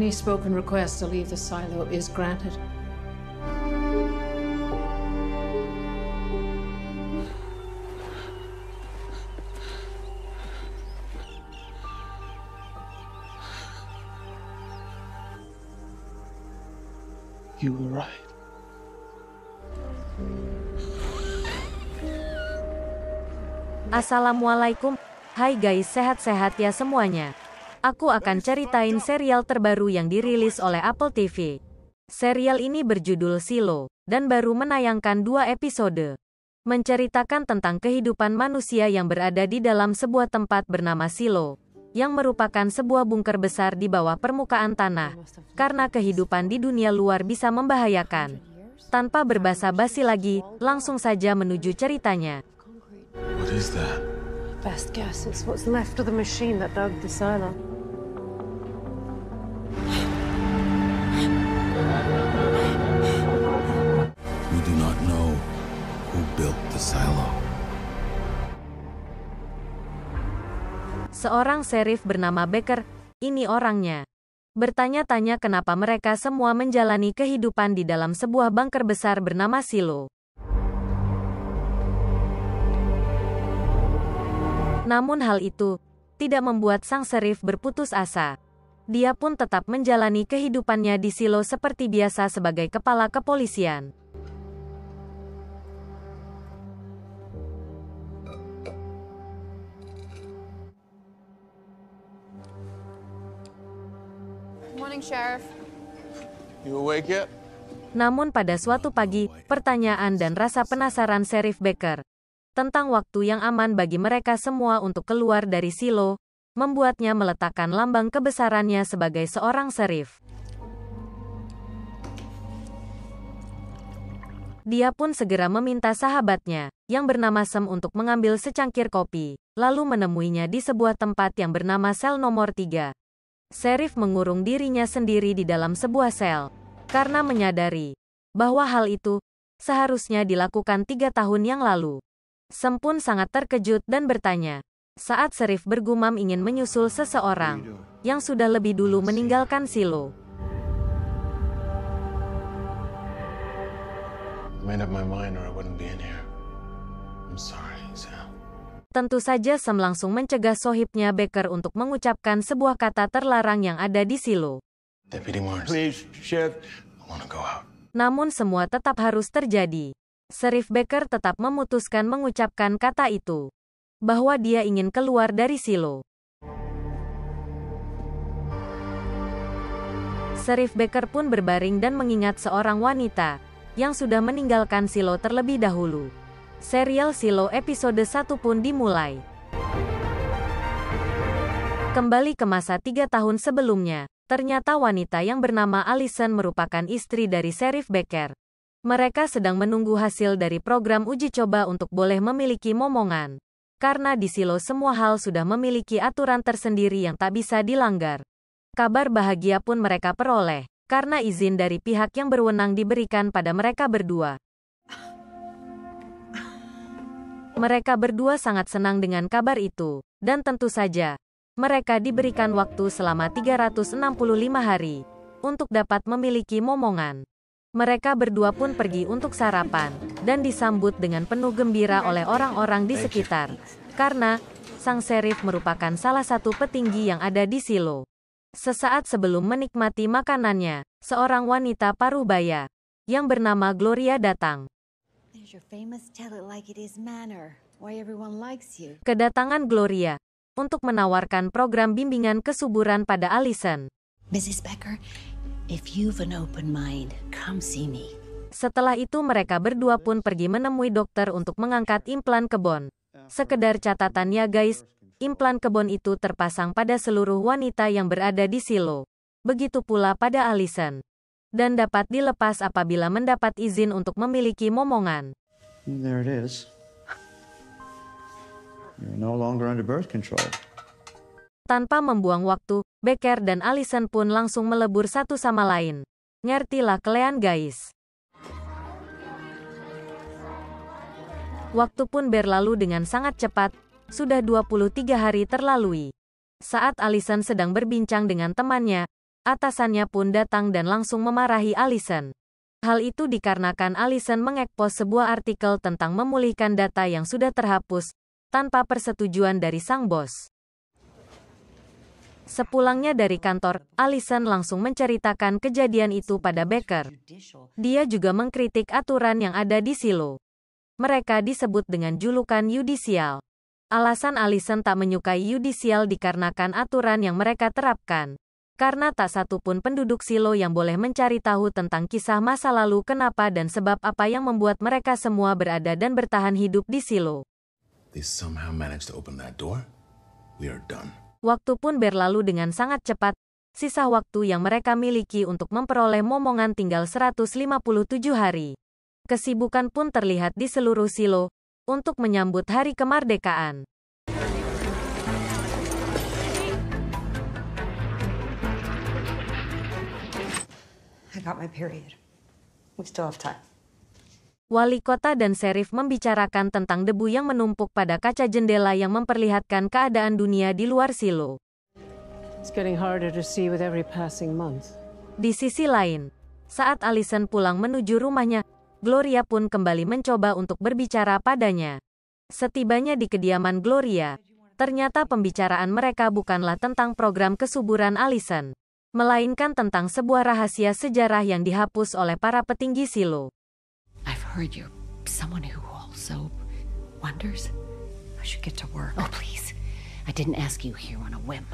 Any spoken request to leave the silo is granted. You were right. Assalamualaikum. Hai guys, sehat-sehat ya semuanya. Aku akan ceritain serial terbaru yang dirilis oleh Apple TV. Serial ini berjudul Silo, dan baru menayangkan 2 episode. Menceritakan tentang kehidupan manusia yang berada di dalam sebuah tempat bernama Silo, yang merupakan sebuah bunker besar di bawah permukaan tanah, karena kehidupan di dunia luar bisa membahayakan. Tanpa berbasa-basi lagi, langsung saja menuju ceritanya. What is that? Best guess it's what's left of the machine that dug the silo. We do not know who built the silo. Seorang sheriff bernama Becker, ini orangnya, bertanya-tanya kenapa mereka semua menjalani kehidupan di dalam sebuah bunker besar bernama Silo. Namun hal itu tidak membuat sang sheriff berputus asa. Dia pun tetap menjalani kehidupannya di Silo seperti biasa sebagai kepala kepolisian. Morning, Sheriff. You awake yet? Namun pada suatu pagi, pertanyaan dan rasa penasaran Sheriff Becker tentang waktu yang aman bagi mereka semua untuk keluar dari Silo, membuatnya meletakkan lambang kebesarannya sebagai seorang sheriff. Dia pun segera meminta sahabatnya, yang bernama Sam untuk mengambil secangkir kopi, lalu menemuinya di sebuah tempat yang bernama sel nomor 3. Sheriff mengurung dirinya sendiri di dalam sebuah sel, karena menyadari bahwa hal itu seharusnya dilakukan 3 tahun yang lalu. Sam pun sangat terkejut dan bertanya, saat Sheriff bergumam ingin menyusul seseorang yang sudah lebih dulu meninggalkan Silo. I made up my mind or I wouldn't be in here. I'm sorry, Sam. Tentu saja Sam langsung mencegah sohibnya Becker untuk mengucapkan sebuah kata terlarang yang ada di Silo. Deputy Morris. Please, Sheriff. I want to go out. Namun semua tetap harus terjadi. Sheriff Becker tetap memutuskan mengucapkan kata itu, bahwa dia ingin keluar dari Silo. Sheriff Becker pun berbaring dan mengingat seorang wanita yang sudah meninggalkan Silo terlebih dahulu. Serial Silo episode 1 pun dimulai. Kembali ke masa 3 tahun sebelumnya, ternyata wanita yang bernama Allison merupakan istri dari Sheriff Becker. Mereka sedang menunggu hasil dari program uji coba untuk boleh memiliki momongan. Karena di Silo semua hal sudah memiliki aturan tersendiri yang tak bisa dilanggar. Kabar bahagia pun mereka peroleh, karena izin dari pihak yang berwenang diberikan pada mereka berdua. Mereka berdua sangat senang dengan kabar itu, dan tentu saja, mereka diberikan waktu selama 365 hari untuk dapat memiliki momongan. Mereka berdua pun pergi untuk sarapan, dan disambut dengan penuh gembira oleh orang-orang di sekitar, karena sang sheriff merupakan salah satu petinggi yang ada di Silo. Sesaat sebelum menikmati makanannya, seorang wanita paruh baya, yang bernama Gloria datang. Kedatangan Gloria untuk menawarkan program bimbingan kesuburan pada Allison. Mrs. Becker, if you've an open mind, come see me. Setelah itu mereka berdua pun pergi menemui dokter untuk mengangkat implan kebon. Sekedar catatan ya guys, implan kebon itu terpasang pada seluruh wanita yang berada di Silo. Begitu pula pada Allison. Dan dapat dilepas apabila mendapat izin untuk memiliki momongan. There it is. You're no longer under birth control. Tanpa membuang waktu, Becker dan Allison pun langsung melebur satu sama lain. Ngertilah kalian guys. Waktu pun berlalu dengan sangat cepat, sudah 23 hari terlalui. Saat Allison sedang berbincang dengan temannya, Atasannya pun datang dan langsung memarahi Allison. Hal itu dikarenakan Allison mengekspos sebuah artikel tentang memulihkan data yang sudah terhapus, tanpa persetujuan dari sang bos. Sepulangnya dari kantor, Allison langsung menceritakan kejadian itu pada Baker. Dia juga mengkritik aturan yang ada di silo. Mereka disebut dengan julukan yudisial. Alasan Allison tak menyukai yudisial dikarenakan aturan yang mereka terapkan. Karena tak satu pun penduduk silo yang boleh mencari tahu tentang kisah masa lalu kenapa dan sebab apa yang membuat mereka semua berada dan bertahan hidup di silo. They somehow managed to open that door. We are done. Waktu pun berlalu dengan sangat cepat. Sisa waktu yang mereka miliki untuk memperoleh momongan tinggal 157 hari. Kesibukan pun terlihat di seluruh silo untuk menyambut hari kemerdekaan. I got my period. We still have time. Wali kota dan serif membicarakan tentang debu yang menumpuk pada kaca jendela yang memperlihatkan keadaan dunia di luar silo. It's getting harder to see with every passing month. Di sisi lain, saat Allison pulang menuju rumahnya, Gloria pun kembali mencoba untuk berbicara padanya. Setibanya di kediaman Gloria, ternyata pembicaraan mereka bukanlah tentang program kesuburan Allison, melainkan tentang sebuah rahasia sejarah yang dihapus oleh para petinggi silo. I've heard you're someone who also wonders. I should get to work. Oh, please. I didn't ask you here on a whim.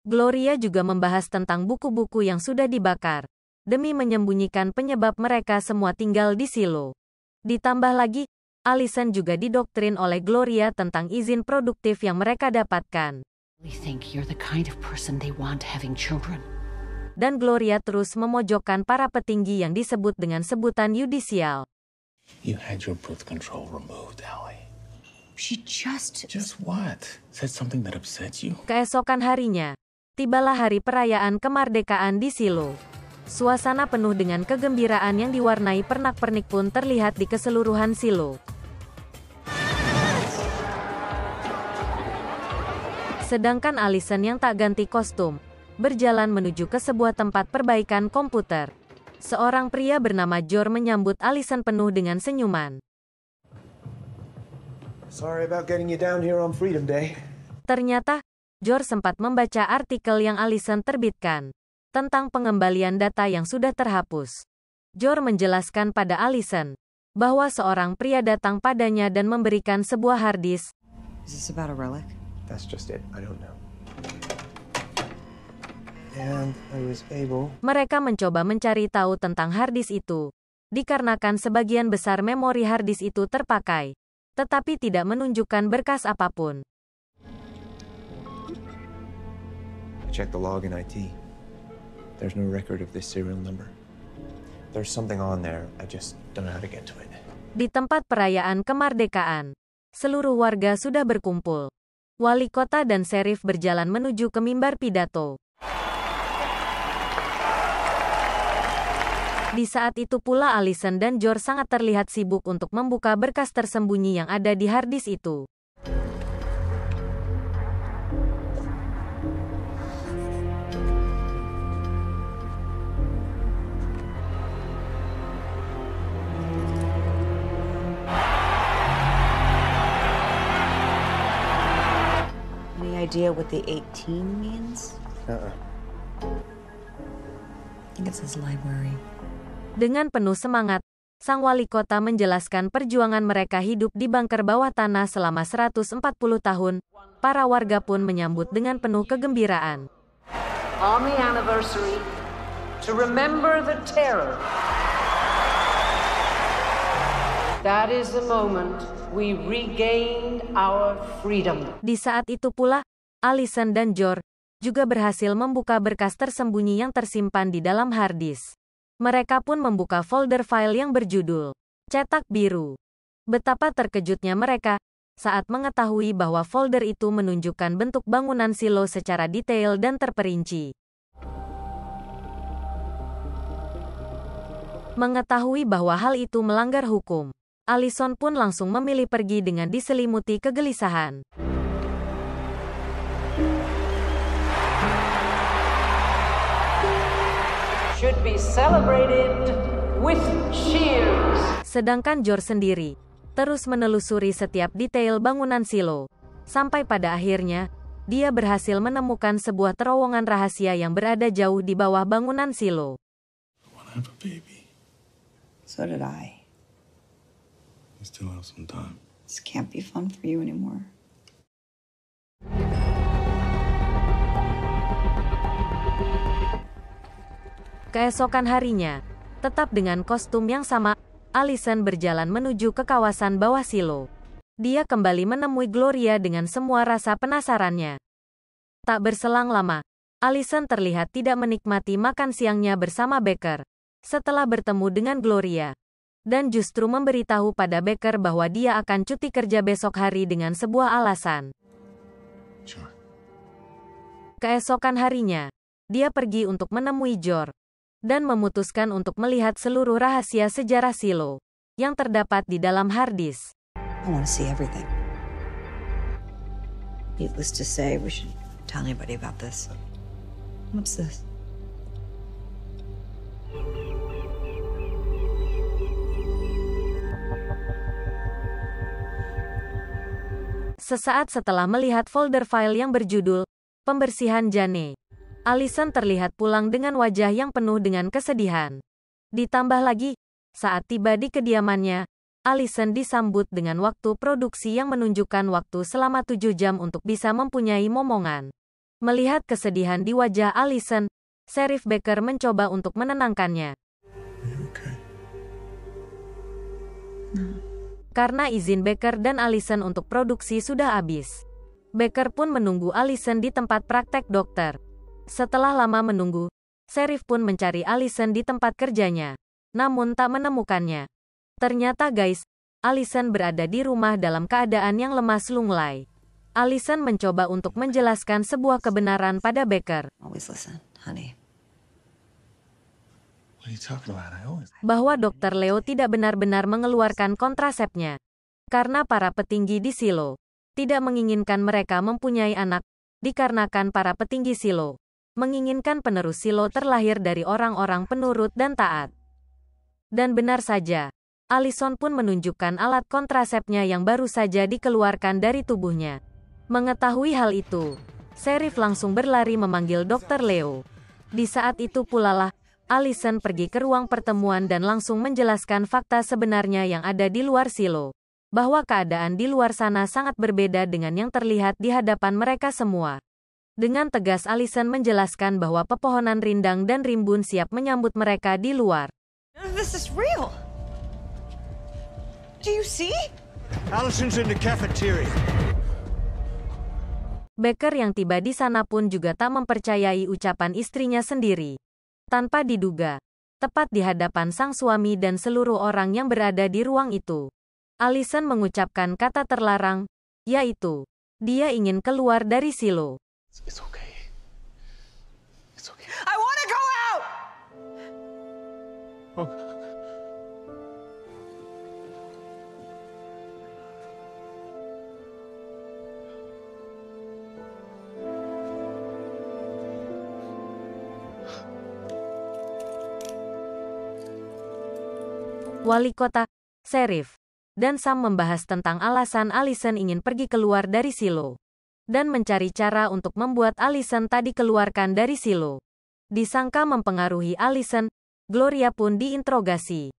Gloria juga membahas tentang buku-buku yang sudah dibakar, demi menyembunyikan penyebab mereka semua tinggal di silo. Ditambah lagi, Allison juga didoktrin oleh Gloria tentang izin produktif yang mereka dapatkan. We think you're the kind of person they want having children. Dan Gloria terus memojokkan para petinggi yang disebut dengan sebutan yudisial. You had your birth control removed, Allie. She just... Just what? Said something that upsets you? Keesokan harinya, tibalah hari perayaan kemerdekaan di silo. Suasana penuh dengan kegembiraan yang diwarnai pernak-pernik pun terlihat di keseluruhan silo. Sedangkan Allison yang tak ganti kostum, berjalan menuju ke sebuah tempat perbaikan komputer. Seorang pria bernama Jor menyambut Allison penuh dengan senyuman. Sorry about getting you down here on Freedom Day. Ternyata, Jor sempat membaca artikel yang Allison terbitkan tentang pengembalian data yang sudah terhapus. Jor menjelaskan pada Allison bahwa seorang pria datang padanya dan memberikan sebuah harddisk. Is this about a relic? That's just it. I don't know. And I was able... Mereka mencoba mencari tahu tentang harddisk itu, dikarenakan sebagian besar memori harddisk itu terpakai, tetapi tidak menunjukkan berkas apapun. I checked the log in IT. There's no record of this serial number. There's something on there, I just don't know how to get to it. Di tempat perayaan kemerdekaan, seluruh warga sudah berkumpul. Wali kota dan serif berjalan menuju ke mimbar pidato. Di saat itu pula Allison dan Jor sangat terlihat sibuk untuk membuka berkas tersembunyi yang ada di harddisk itu. Any idea what the 18 means? I think it says library. Dengan penuh semangat, sang wali kota menjelaskan perjuangan mereka hidup di bunker bawah tanah selama 140 tahun. Para warga pun menyambut dengan penuh kegembiraan. On the anniversary, to remember the terror. That is the moment we regained our freedom. Di saat itu pula, Allison dan Jor juga berhasil membuka berkas tersembunyi yang tersimpan di dalam harddisk. Mereka pun membuka folder file yang berjudul Cetak Biru. Betapa terkejutnya mereka saat mengetahui bahwa folder itu menunjukkan bentuk bangunan silo secara detail dan terperinci. Mengetahui bahwa hal itu melanggar hukum, Allison pun langsung memilih pergi dengan diselimuti kegelisahan. should be celebrated with cheers. Sedangkan George sendiri terus menelusuri setiap detail bangunan silo. Sampai pada akhirnya, dia berhasil menemukan sebuah terowongan rahasia yang berada jauh di bawah bangunan silo. I want to have a baby. So did I. We still have some time. This can't be fun for you anymore. Keesokan harinya, tetap dengan kostum yang sama, Allison berjalan menuju ke kawasan bawah silo. Dia kembali menemui Gloria dengan semua rasa penasarannya. Tak berselang lama, Allison terlihat tidak menikmati makan siangnya bersama Becker setelah bertemu dengan Gloria, dan justru memberitahu pada Becker bahwa dia akan cuti kerja besok hari dengan sebuah alasan. Sure. Keesokan harinya, dia pergi untuk menemui Jor dan memutuskan untuk melihat seluruh rahasia sejarah silo yang terdapat di dalam harddisk. I want to see everything. Needless to say, we should tell anybody about this. What's this? Sesaat setelah melihat folder file yang berjudul Pembersihan Jane, Allison terlihat pulang dengan wajah yang penuh dengan kesedihan. Ditambah lagi, saat tiba di kediamannya, Allison disambut dengan waktu produksi yang menunjukkan waktu selama 7 jam untuk bisa mempunyai momongan. Melihat kesedihan di wajah Allison, Sheriff Becker mencoba untuk menenangkannya. Okay. Karena izin Becker dan Allison untuk produksi sudah habis, Becker pun menunggu Allison di tempat praktek dokter. Setelah lama menunggu, Sheriff pun mencari Allison di tempat kerjanya, namun tak menemukannya. Ternyata guys, Allison berada di rumah dalam keadaan yang lemas lunglai. Allison mencoba untuk menjelaskan sebuah kebenaran pada Becker. Always listen, honey. What are you talking about? I always... Bahwa Dr. Leo tidak benar-benar mengeluarkan kontrasepnya. Karena para petinggi di silo tidak menginginkan mereka mempunyai anak, dikarenakan para petinggi silo menginginkan penerus silo terlahir dari orang-orang penurut dan taat. Dan benar saja, Allison pun menunjukkan alat kontrasepnya yang baru saja dikeluarkan dari tubuhnya. Mengetahui hal itu, Sheriff langsung berlari memanggil Dr. Leo. Di saat itu pula lah, Allison pergi ke ruang pertemuan dan langsung menjelaskan fakta sebenarnya yang ada di luar silo. Bahwa keadaan di luar sana sangat berbeda dengan yang terlihat di hadapan mereka semua. Dengan tegas Allison menjelaskan bahwa pepohonan rindang dan rimbun siap menyambut mereka di luar. This is real. Do you see? Allison's in the cafeteria. Becker yang tiba di sana pun juga tak mempercayai ucapan istrinya sendiri. Tanpa diduga, tepat di hadapan sang suami dan seluruh orang yang berada di ruang itu, Allison mengucapkan kata terlarang, yaitu, dia ingin keluar dari silo. It's okay. It's okay. I want to go out! Oh. Wali kota, Sheriff, dan Sam membahas tentang alasan Allison ingin pergi keluar dari silo. Dan mencari cara untuk membuat Allison tak dikeluarkan dari silo. Disangka mempengaruhi Allison, Gloria pun diinterogasi.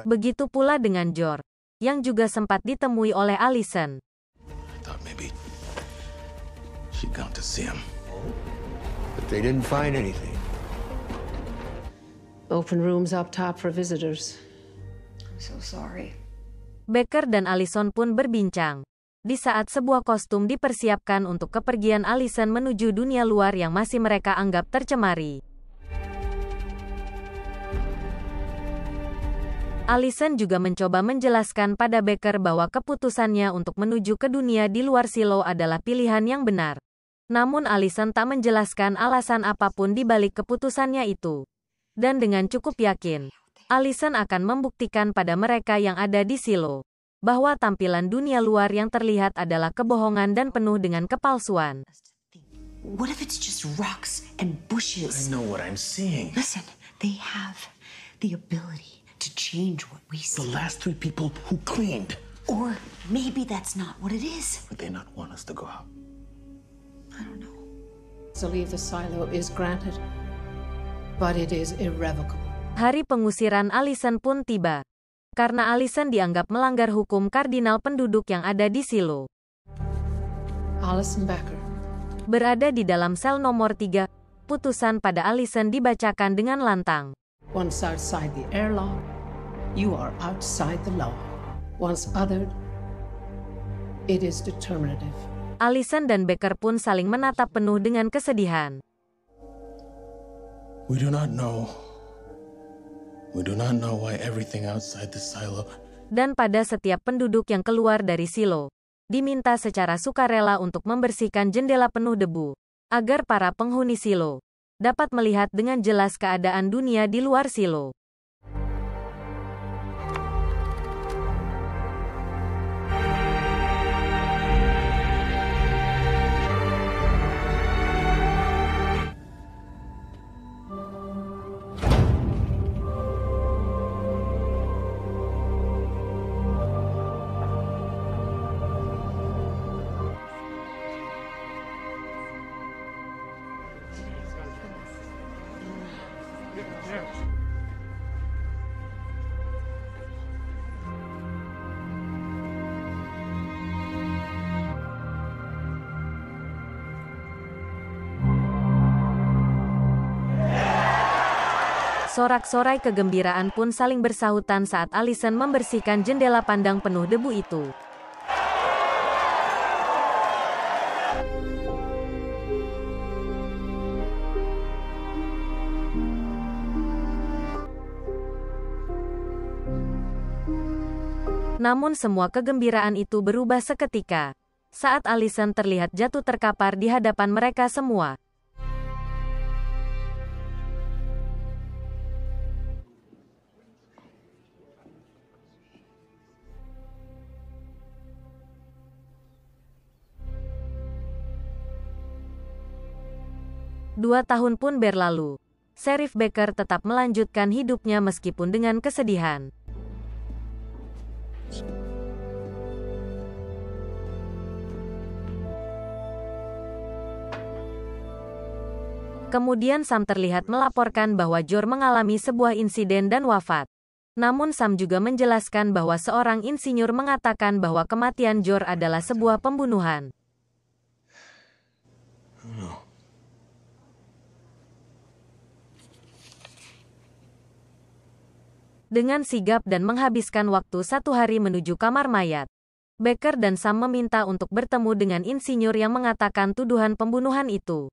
Begitu pula dengan Jor, yang juga sempat ditemui oleh Allison. I thought maybe she'd come to see him. But they didn't find anything. Open rooms up top for visitors. I'm so sorry. Becker dan Allison pun berbincang. Di saat sebuah kostum dipersiapkan untuk kepergian Allison menuju dunia luar yang masih mereka anggap tercemari. Allison juga mencoba menjelaskan pada Becker bahwa keputusannya untuk menuju ke dunia di luar silo adalah pilihan yang benar. Namun Allison tak menjelaskan alasan apapun di balik keputusannya itu. Dan dengan cukup yakin, Allison akan membuktikan pada mereka yang ada di silo bahwa tampilan dunia luar yang terlihat adalah kebohongan dan penuh dengan kepalsuan. What if it's just rocks and bushes? I know what I'm seeing. Listen, they have the ability to change what we see. The last 3 people who cleaned. Or maybe that's not what it is. Would they not want us to go out? I don't know. To leave the silo is granted, but it is irrevocable. Hari pengusiran Allison pun tiba. Karena Allison dianggap melanggar hukum kardinal penduduk yang ada di silo. Allison Becker. Berada di dalam sel nomor 3, putusan pada Allison dibacakan dengan lantang. Once outside the airlock, you are outside the law. Once othered, it is determinative. Allison dan Becker pun saling menatap penuh dengan kesedihan. We do not know. We do not know why everything outside the silo. Dan pada setiap penduduk yang keluar dari silo, diminta secara sukarela untuk membersihkan jendela penuh debu, agar para penghuni silo dapat melihat dengan jelas keadaan dunia di luar silo. Sorak-sorai kegembiraan pun saling bersahutan saat Allison membersihkan jendela pandang penuh debu itu. Namun semua kegembiraan itu berubah seketika saat Allison terlihat jatuh terkapar di hadapan mereka semua. Dua tahun pun berlalu. Sheriff Becker tetap melanjutkan hidupnya meskipun dengan kesedihan. Kemudian Sam terlihat melaporkan bahwa Jor mengalami sebuah insiden dan wafat. Namun Sam juga menjelaskan bahwa seorang insinyur mengatakan bahwa kematian Jor adalah sebuah pembunuhan. Dengan sigap dan menghabiskan waktu 1 hari menuju kamar mayat, Becker dan Sam meminta untuk bertemu dengan insinyur yang mengatakan tuduhan pembunuhan itu.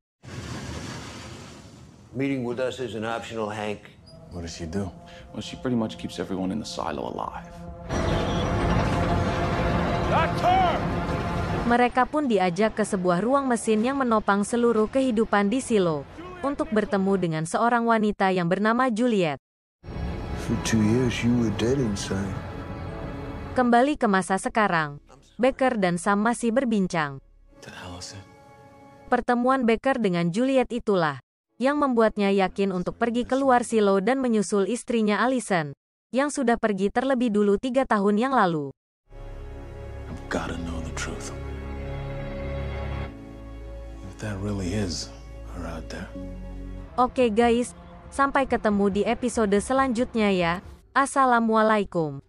Meeting with us isn't optional, Hank. What does she do? Well, she pretty much keeps everyone in the silo alive. Mereka pun diajak ke sebuah ruang mesin yang menopang seluruh kehidupan di silo, untuk bertemu dengan seorang wanita yang bernama Juliet. For 2 years, you were dead inside. Kembali ke masa sekarang, Becker dan Sam masih berbincang. Pertemuan Becker dengan Juliet itulah yang membuatnya yakin untuk pergi keluar silo dan menyusul istrinya Allison, yang sudah pergi terlebih dulu 3 tahun yang lalu. I've gotta know the truth. If that really is her out there. Oke guys, sampai ketemu di episode selanjutnya ya. Assalamualaikum.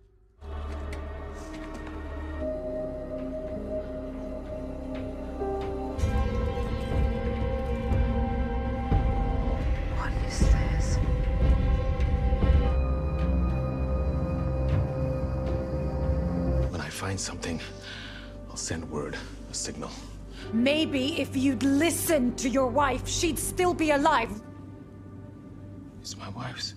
What is this? When I find something, I'll send word, a signal. Maybe if you'd listened to your wife, she'd still be alive. It's my wife's.